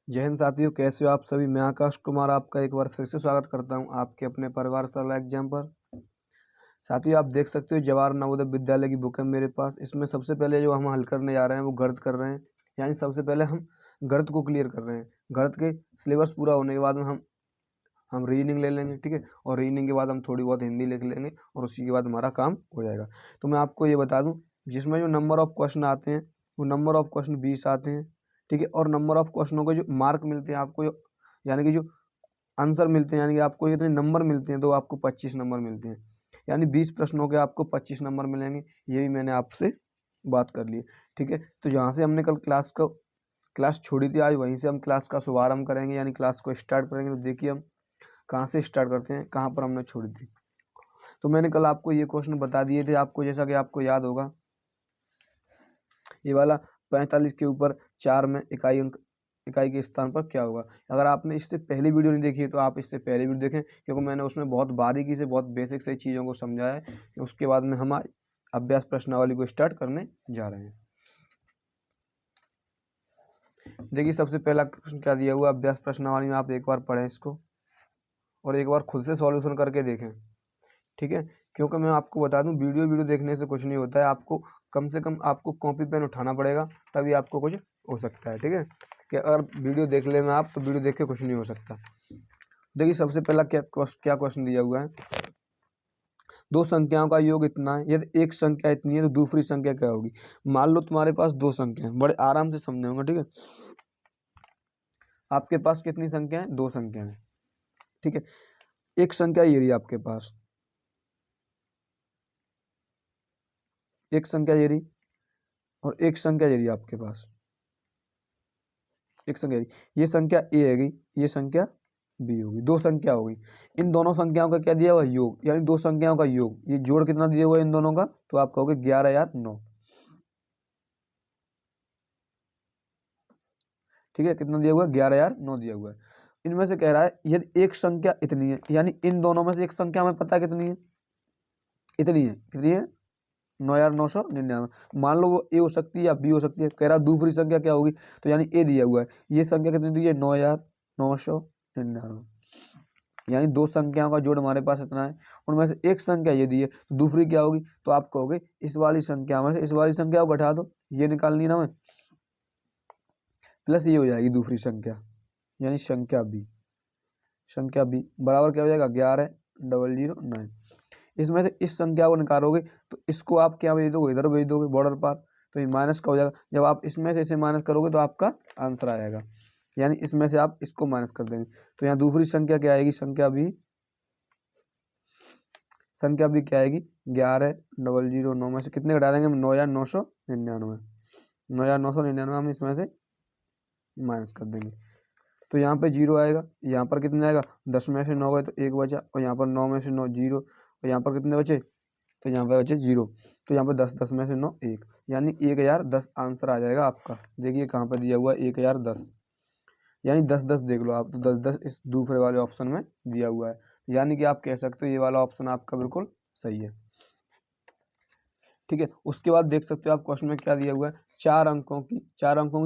जय हिंद साथियों, कैसे हो आप सभी। मैं आकाश कुमार आपका एक बार फिर से स्वागत करता हूं आपके अपने परिवार सरल एग्जाम पर। साथियों, आप देख सकते हो जवाहर नवोदय विद्यालय की बुक है मेरे पास। इसमें सबसे पहले जो हम हल करने जा रहे हैं वो गणित कर रहे हैं, यानी सबसे पहले हम गणित को क्लियर कर रहे हैं। गणित के सिलेबस पूरा होने के बाद में हम रीजनिंग ले लेंगे, ठीक है। और रीजनिंग के बाद हम थोड़ी बहुत हिंदी लिख लेंगे और उसी के बाद हमारा काम हो जाएगा। तो मैं आपको ये बता दूं, जिसमें जो नंबर ऑफ क्वेश्चन आते हैं वो नंबर ऑफ क्वेश्चन 20 आते हैं, ठीक है। और नंबर ऑफ क्वेश्चनों के जो मार्क मिलते हैं आपको, यानी कि जो आंसर मिलते हैं, यानी कि आपको इतने नंबर मिलते हैं, तो आपको 25 नंबर मिलते हैं। यानी 20 प्रश्नों के आपको 25 नंबर मिलेंगे। ये भी मैंने आपसे बात कर ली, ठीक है। तो जहाँ से हमने कल क्लास छोड़ी थी, आज वहीं से हम क्लास का शुभारंभ करेंगे, यानी क्लास को स्टार्ट करेंगे। तो देखिए हम कहाँ से स्टार्ट करते हैं, कहाँ पर हमने छोड़ी थी। तो मैंने कल आपको ये क्वेश्चन बता दिए थे आपको, जैसा कि आपको याद होगा, ये वाला 45 के ऊपर 4 में इकाई के स्थान पर क्या होगा। अगर आपने इससे पहली वीडियो नहीं देखी है तो आप इससे पहली वीडियो देखें, क्योंकि मैंने उसमें बहुत बारीकी से, बहुत बेसिक से चीज़ों को समझाया है। उसके बाद में हम अभ्यास प्रश्नावली को स्टार्ट करने जा रहे हैं। देखिए सबसे पहला क्वेश्चन क्या दिया हुआ अभ्यास प्रश्नावली में, आप एक बार पढ़ें इसको और एक बार खुद से सॉल्यूशन करके देखें, ठीक है। क्योंकि मैं आपको बता दूं, वीडियो देखने से कुछ नहीं होता है। आपको कम से कम आपको कॉपी पेन उठाना पड़ेगा, तभी आपको कुछ हो सकता है, ठीक है। कि अगर वीडियो देख ले में आप, तो वीडियो देख के कुछ नहीं हो सकता। देखिए सबसे पहला क्या क्वेश्चन दिया हुआ है, दो संख्याओं का योग इतना है, यदि एक संख्या इतनी है तो दूसरी संख्या क्या होगी। मान लो तुम्हारे पास दो संख्या है, बड़े आराम से समझे होंगे, ठीक है। आपके पास कितनी संख्या है, दो संख्या है, ठीक है। एक संख्या ये रही आपके पास, एक संख्या ये रही, और एक संख्या ये रही आपके पास, एक संख्या ये संख्या ए है, ये संख्या बी होगी। दो संख्या होगी, इन दोनों संख्याओं का क्या दिया हुआ है, योग, यानी दो संख्याओं का योग। ये जोड़ कितना दिया हुआ है इन दोनों का, तो आप कहोगे 11 या 9, ठीक है। कितना दिया हुआ है, 11 या 9 दिया हुआ है। इनमें से कह रहा है यदि एक संख्या इतनी है, यानी इन दोनों में से एक संख्या हमें पता है कितनी है, इतनी है, कितनी है, 9,999। मान लो वो ए हो सकती है या बी हो सकती है। कह रहा दूसरी संख्या क्या होगी, तो यानी ए दिया हुआ है, ये संख्या कितनी दी है, 9,999। यानी दो संख्याओं का जोड़ हमारे पास इतना है, उनमें से एक संख्या ये दी है, तो दूसरी क्या होगी, तो आप कहोगे इस वाली संख्या में से इस वाली संख्या को घटा दो, ये निकालनी ना हमें, प्लस ये हो जाएगी दूसरी संख्या, यानी संख्या बी। संख्या बी बराबर क्या हो जाएगा, 11,009। इसमें से इस संख्या को निकालोगे तो इसको आप क्या भेज दोगे, इधर भेज दोगे बॉर्डर पार, तो ये माइनस का हो जाएगा। जब आप इसमें से इसे माइनस करोगे तो आपका आंसर आ जाएगा, यानी इसमें से आप इसको माइनस कर देंगे। तो यहाँ दूसरी संख्या क्या आएगी, संख्या बी क्या आएगी, 11,009 में से कितने घटा देंगे हम, 9,999। 9,999 हम इसमें से माइनस कर देंगे, तो यहाँ पे जीरो आएगा। यहाँ पर कितने आएगा, 10 में से 9 गए तो एक बचा, और यहाँ पर 9 में से 9 जीरो, और यहाँ पर कितने बचे, तो यहाँ पे बचे जीरो। तो यहाँ पे 10, 10 में से 9 1, यानी 1,010 आंसर आ जाएगा आपका। देखिए कहाँ पे दिया हुआ है, 1,010, यानी 10 10 देख लो आप, तो 10 10 इस दूसरे वाले ऑप्शन में दिया हुआ है। यानी कि आप कह सकते हो ये वाला ऑप्शन आपका बिल्कुल सही है, ठीक है। उसके बाद देख सकते हो आप क्वेश्चन में क्या दिया हुआ है, चार अंकों की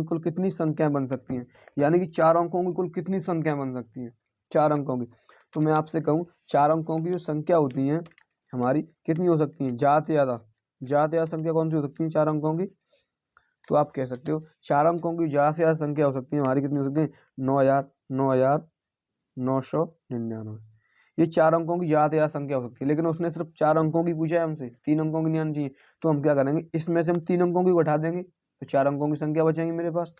कुल कितनी संख्याएं बन सकती हैं। यानी कि चार अंकों की कुल कितनी संख्याएं बन सकती हैं, चार अंकों की। तो मैं आपसे कहूँ, चार अंकों की जो संख्या होती है हमारी, कितनी हो सकती है, ज्यादा से ज्यादा संख्या कौन सी हो सकती है, चार अंकों की। तो आप कह सकते हो चार अंकों की ज्यादा से ज्यादा संख्या हो सकती है हमारी, कितनी हो सकती है, 9,999। ये चार अंकों की ज्यादा से ज्यादा संख्या हो सकती है, लेकिन उसने सिर्फ चार अंकों की पूछा है हमसे, तीन अंकों की नहीं आनी चाहिए। तो हम क्या करेंगे, इसमें से हम तीन अंकों की घटा देंगे, तो चार अंकों की संख्या बचेंगी मेरे पास।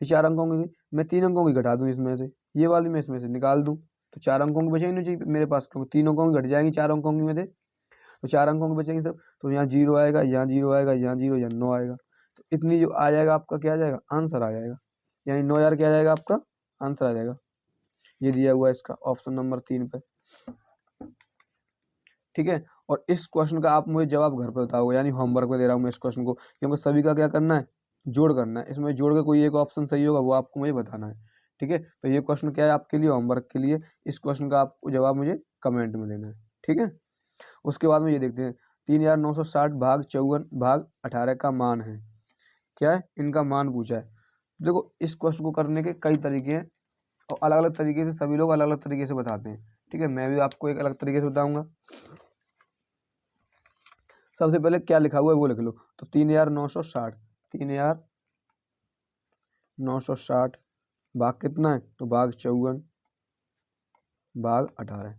ये चार अंकों की मैं तीन अंकों की घटा दूं इसमें से, ये वाली मैं इसमें से निकाल दूं, तो चार अंकों की बचेंगी नहीं चाहिए मेरे पास, क्योंकि तीन अंकों की घट जाएंगी चार अंकों की में से, तो चार अंकों की बचेंगी सब। तो यहाँ जीरो आएगा, यहाँ जीरो आएगा, यहाँ जीरो, यहाँ 9 आएगा। तो इतनी जो आ जाएगा आपका, क्या आ जाएगा, आंसर आ जाएगा, यानी 9,000 क्या आ जाएगा आपका, आंसर आ जाएगा। ये दिया हुआ है इसका ऑप्शन नंबर 3 पे, ठीक है। और इस क्वेश्चन का आप मुझे जवाब घर पे बताओगे, यानी होमवर्क में दे रहा हूँ मैं इस क्वेश्चन को, क्योंकि सभी का क्या करना है, जोड़ करना है। इसमें जोड़ के कोई एक ऑप्शन सही होगा वो आपको मुझे बताना है, ठीक है। तो ये क्वेश्चन क्या है आपके लिए, होमवर्क के लिए। इस क्वेश्चन का आपको जवाब मुझे कमेंट में देना है, ठीक है। उसके बाद में ये देखते हैं, 3,960 भाग 54 भाग 18 का मान है, क्या है, इनका मान पूछा है। देखो इस क्वेश्चन को करने के कई तरीके हैं और अलग अलग तरीके से सभी लोग अलग अलग तरीके से बताते हैं। ठीक है, मैं भी आपको एक अलग तरीके से बताऊंगा। सबसे पहले क्या लिखा हुआ है वो लिख लो। तो 3960, 3960 भाग कितना है, तो भाग 54 भाग 18।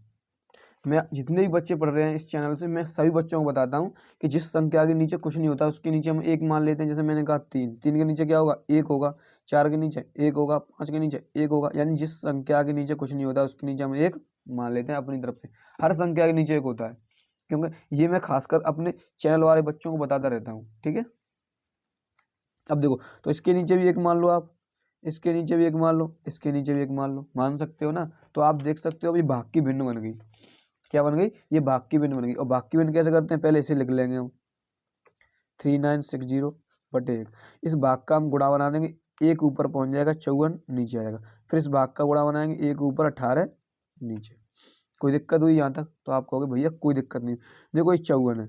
मैं जितने भी बच्चे पढ़ रहे हैं इस चैनल से, मैं सभी बच्चों को बताता हूँ कि जिस संख्या के नीचे कुछ नहीं होता उसके नीचे हम एक मान लेते हैं। जैसे मैंने कहा 3, 3 के नीचे क्या होगा, एक होगा। 4 के नीचे एक होगा, 5 के नीचे एक होगा। यानी जिस संख्या के नीचे कुछ नहीं होता उसके नीचे हम एक मान लेते हैं अपनी तरफ से। हर संख्या के नीचे एक होता है, क्योंकि ये मैं खासकर अपने चैनल वाले बच्चों को बताता रहता हूँ। ठीक है, अब देखो, तो इसके नीचे भी एक मान लो आप, इसके नीचे भी एक मान लो, इसके नीचे भी एक मान लो, मान सकते हो ना। तो आप देख सकते हो अभी भाग की भिन्न बन गई। क्या बन गई, ये भाग की भिन्न बन गई। और भाग की भिन्न कैसे करते हैं, पहले इसे लिख लेंगे हम 3960/1। इस भाग का हम गुणा बना देंगे, एक ऊपर पहुंच जाएगा 54 नीचे आएगा। फिर इस भाग का गुणा बनाएंगे, एक ऊपर 18 नीचे। कोई दिक्कत हुई यहाँ तक, तो आप कहोगे भैया कोई दिक्कत नहीं। देखो ये 54 है,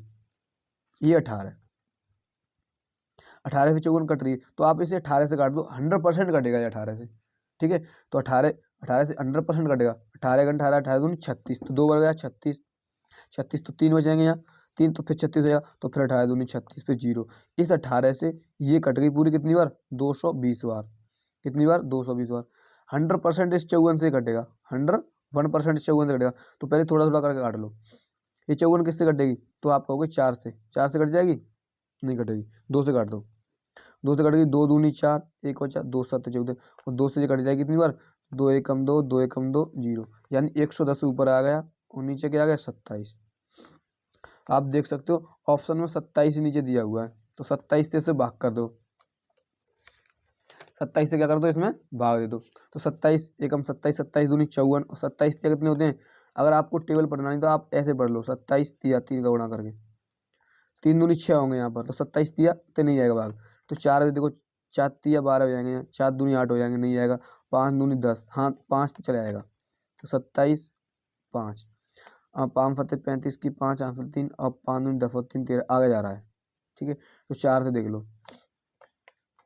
ये 18 है, 18 से 54 कट रही है, तो आप इसे 18 से काट दो, 100% कटेगा ये 18 से। ठीक है, तो 18 18 से 100% कटेगा। 18 घंटा 18, 18 दूनी 36, तो 2 बढ़ गया 36, 36 तो 3 बचेंगे यहाँ, 3 तो फिर 36 हो जाएगा, तो फिर 18 दूनी 36 फिर 0। इस 18 से ये कट गई पूरी कितनी बार, 220 बार। कितनी बार, 220 बार। 100% इस 54 से कटेगा, 101% 54 से कटेगा। तो पहले थोड़ा थोड़ा करके काट लो। ये 54 किससे कटेगी, तो आप कहोगे 4 से, 4 से कट जाएगी, नहीं कटेगी, 2 से काट दो। 2 से कट गई, 2 दूनी 4, 1 बचा, 2 7 14, और 2 से ये कट जाएगी कितनी बार, 2 एकम 2, 2 एकम 2 0। यानी 110 ऊपर आ गया और नीचे क्या आ गया, 27। आप देख सकते हो ऑप्शन में 27 नीचे दिया हुआ है, तो 27 से इसे भाग कर दो, 27 से क्या कर दो, इसमें भाग दे दो। तो 27 एकम 27, 27 दूनी 54, और 27 कितने होते हैं। अगर आपको टेबल पढ़ना नहीं तो आप ऐसे पढ़ लो, 27 दिया 3 का गुणा करके, 3 दूनी 6 होंगे यहाँ पर, तो 27 दिया तो नहीं जाएगा भाग। तो 4 देखो, 4 दिया 12 हो जाएंगे, 4 दूनी 8 हो जाएंगे, नहीं जाएगा। 5 दूनी 10, हाँ 5 तो चला जाएगा। तो 27 5, अब 5 फते 35 की 5 आठ 3, अब 5 दूनी 10 और 3 13, आगे जा रहा है। ठीक है, तो 4 से देख लो,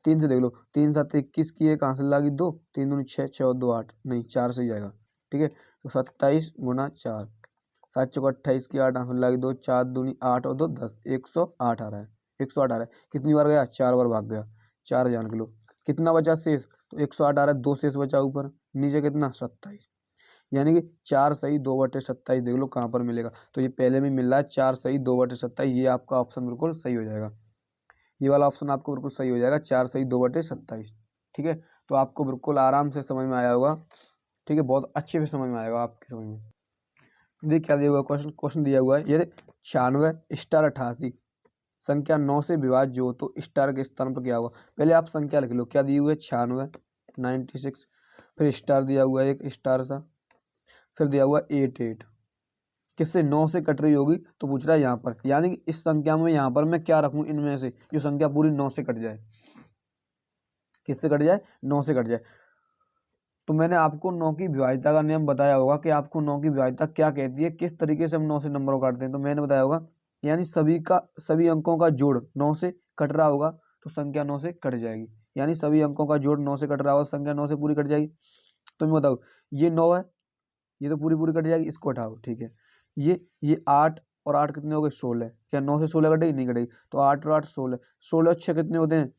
3 से देख लो, 3 7 21 की एक हासिल लगी 2, 3 दूनी 6, 6 और 2 8, नहीं 4 से ही जाएगा। ठीक है, तो 27 गुना 4, 7 चौका 28 की 8 हासिल लगी 2, 4 दूनी 8 और 2 10, 108 आ रहा है। 108 आ रहा है, कितनी बार गया, 4 बार भाग गया। 4 जान किलो, कितना बचा शेष, तो 108 आ रहा है, 2 शेष बचा ऊपर, नीचे कितना 27। यानी कि 4 सही 2/27 देख लो कहाँ पर मिलेगा। तो ये पहले में मिल रहा है 4 सही 2/27, ये आपका ऑप्शन बिल्कुल सही हो जाएगा। ये वाला ऑप्शन आपको बिल्कुल सही हो जाएगा, 4 सही 2/27। ठीक है, तो आपको बिल्कुल आराम से समझ में आया होगा। ठीक है, बहुत अच्छे से समझ में आएगा आपकी समझ में। देखिए क्या दिया हुआ क्वेश्चन, क्वेश्चन दिया हुआ है ये 96 स्टार 88 संख्या 9 से विभाज्य हो तो स्टार के स्थान पर क्या होगा। पहले आप संख्या लिख लो, क्या दी हुई है 96 96, फिर स्टार दिया हुआ है एक स्टार सा, फिर दिया हुआ 88, किससे 9 से कट रही होगी, तो पूछ रहा है यहाँ पर, यानी कि इस संख्या में यहाँ पर मैं क्या रखूँ, इनमें से जो संख्या पूरी 9 से कट जाए। किससे कट जाए, 9 से कट जाए। तो मैंने आपको 9 की विभाज्यता का नियम बताया होगा कि आपको 9 की विभाज्यता क्या कहती है, किस तरीके से हम 9 से नंबर को काटते हैं। तो मैंने बताया होगा, यानी सभी अंकों का जोड़ 9 से कट रहा होगा तो संख्या 9 से कट जाएगी। यानी सभी अंकों का जोड़ 9 से कट रहा होगा, संख्या 9 से पूरी कट जाएगी। तो मैं बताऊँ, ये 9 है, ये तो पूरी पूरी कट जाएगी, इसको हटाओ। ठीक है, ये 8 और 8 कितने हो गए, 16। क्या 9 से 16 कटेगी, नहीं कटेगी। तो 8 और 8 16, 16 और 6 कितने होते हैं,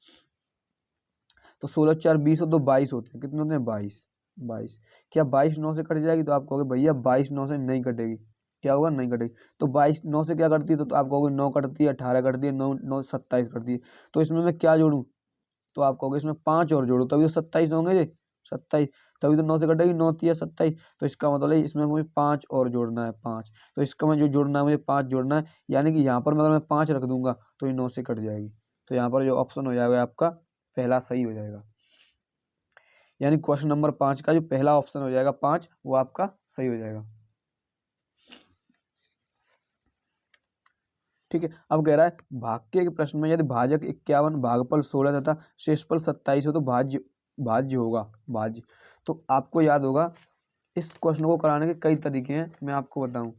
तो 16 4 20 और 2 22 होते हैं। कितने होते हैं, 22 22। क्या 22 9 से कट जाएगी, तो आप कहोगे भैया 22 9 से नहीं कटेगी। क्या होगा, नहीं कटेगी। तो 22 9 से क्या कटती है, तो आप कहोगे 9 कटती है, 18 कटती है, 9 9 27 कटती है। तो इसमें मैं क्या जोड़ूं, तो आप कहोगे इसमें 5 और जोड़ो, तभी तो 27 होंगे ये 27, तभी तो 9 से कटेगी, 9 या 27। तो इसका मतलब है इसमें मुझे 5 और जोड़ना है, 5। तो इसका मैं जो जोड़ना है मुझे 5 जोड़ना है, यानी कि यहाँ पर अगर मैं 5 रख दूंगा तो ये 9 से कट जाएगी। तो यहाँ पर जो ऑप्शन हो जाएगा आपका पहला सही हो जाएगा। यानी क्वेश्चन नंबर 5 का जो पहला ऑप्शन हो जाएगा 5, वो आपका सही हो जाएगा। ठीक है, अब कह रहा है भाग्य के प्रश्न में यदि भाजक 51 भागफल 16 तथा शेषफल 27 हो तो भाज्य भाज्य होगा, भाज्य। तो आपको याद होगा इस क्वेश्चन को कराने के कई तरीके हैं, मैं आपको बताऊं।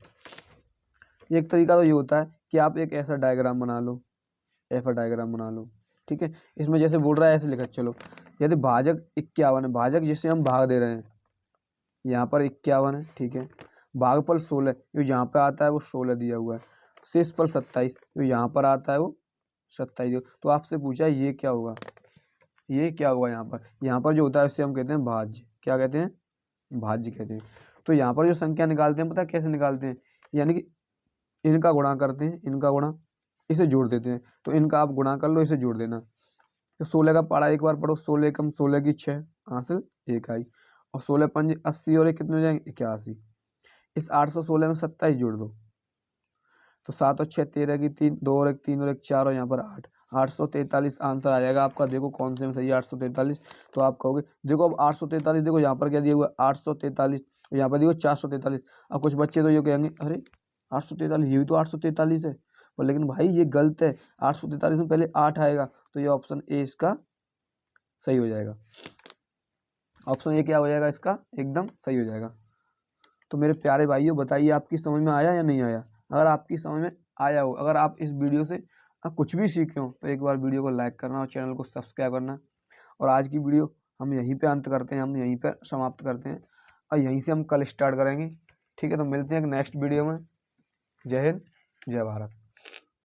एक तरीका तो ये होता है कि आप एक ऐसा डायग्राम बना लो, ऐसा डायग्राम बना लो। ठीक है, इसमें जैसे बोल रहा है ऐसे लिखा, चलो यदि भाजक 51 है, भाजक जिससे हम भाग दे रहे हैं, यहाँ पर 51 है, ठीक है। भागफल 16 जो यहाँ पे आता है वो 16 दिया हुआ है। शेषफल 27 जो यहाँ पर आता है वो 27। तो आपसे पूछा है ये क्या होगा, ये क्या हुआ यहाँ पर जो होता है उससे हम कहते हैं भाज्य। क्या कहते हैं? भाज्य कहते हैं। तो यहाँ पर जो संख्या निकालते हैं पता है कैसे निकालते हैं, यानी कि इनका गुणा करते हैं, इनका गुणा, इसे जोड़ देते हैं। तो इनका आप गुणा कर लो, इसे जोड़ देना। तो 16 का पढ़ा एक बार पढ़ो, 16 एकम 16 की 6 हासिल 1 आई, और 16 पंजे 80 और 1 कितने हो जाएंगे? 81। इस 816 में 27 जोड़ दो, तो 7 और 6 13 की 3, 2 और 1 3 और 1 4 और यहाँ पर 8, 843 आंसर आ जाएगा आपका। देखो कौन से में सही है 843। तो आप कहोगे देखो अब 843, देखो यहाँ पर क्या दिया हुआ है 843, यहाँ पर देखो 443। अब कुछ बच्चे तो ये कहेंगे अरे 843 ये भी तो 843 है, पर लेकिन भाई ये गलत है, 843 में पहले 8 आएगा। तो ये ऑप्शन ए इसका सही हो जाएगा। ऑप्शन ए क्या हो जाएगा इसका? एकदम सही हो जाएगा। तो मेरे प्यारे भाइयों बताइए आपकी समझ में आया या नहीं आया? अगर आपकी समझ में आया हो, अगर आप इस वीडियो से कुछ भी सीखे हो, तो एक बार वीडियो को लाइक करना और चैनल को सब्सक्राइब करना। और आज की वीडियो हम यहीं पे अंत करते हैं, हम यहीं पर समाप्त करते हैं, और यहीं से हम कल स्टार्ट करेंगे। ठीक है, तो मिलते हैं एक नेक्स्ट वीडियो में। जय हिंद, जय भारत।